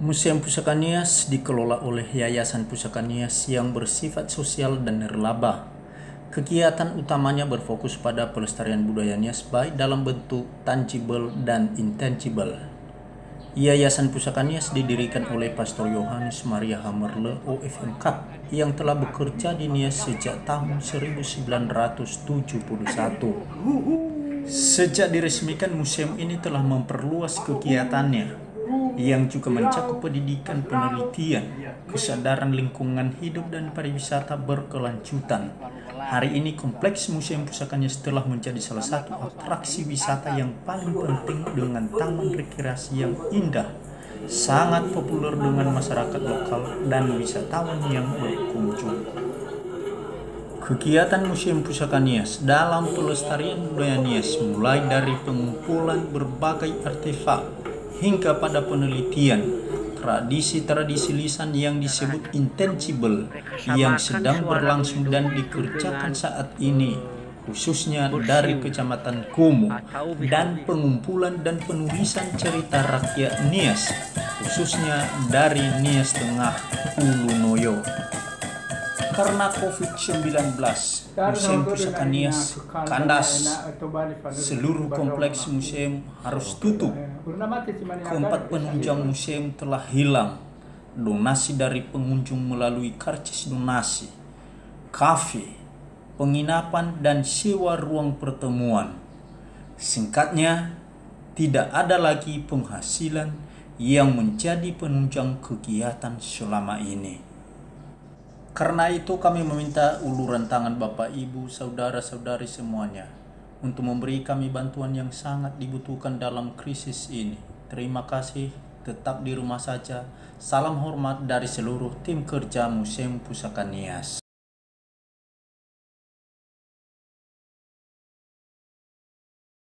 Museum Pusaka Nias dikelola oleh Yayasan Pusaka Nias yang bersifat sosial dan nirlaba. Kegiatan utamanya berfokus pada pelestarian budaya Nias baik dalam bentuk tangible dan intangible. Yayasan Pusaka Nias didirikan oleh Pastor Yohanes Maria Hammerle OFMK yang telah bekerja di Nias sejak tahun 1971. Sejak diresmikan, museum ini telah memperluas kegiatannya yang juga mencakup pendidikan, penelitian, kesadaran lingkungan hidup, dan pariwisata berkelanjutan. Hari ini Kompleks Museum Pusaka Nias telah menjadi salah satu atraksi wisata yang paling penting dengan taman rekreasi yang indah, sangat populer dengan masyarakat lokal dan wisatawan yang berkunjung. Kegiatan Museum Pusaka Nias dalam pelestarian budaya Nias mulai dari pengumpulan berbagai artefak hingga pada penelitian tradisi-tradisi lisan yang disebut intangible yang sedang berlangsung dan dikerjakan saat ini, khususnya dari Kecamatan Kumu, dan pengumpulan dan penulisan cerita rakyat Nias, khususnya dari Nias Tengah Ulunoyo. Karena COVID-19, Museum Pusaka Nias kandas. Seluruh kompleks museum harus tutup. Keempat penunjang museum telah hilang. Donasi dari pengunjung melalui karcis donasi, kafe, penginapan, dan sewa ruang pertemuan. Singkatnya, tidak ada lagi penghasilan yang menjadi penunjang kegiatan selama ini. Karena itu kami meminta uluran tangan Bapak, Ibu, saudara-saudari semuanya untuk memberi kami bantuan yang sangat dibutuhkan dalam krisis ini. Terima kasih, tetap di rumah saja. Salam hormat dari seluruh tim kerja Museum Pusaka Nias.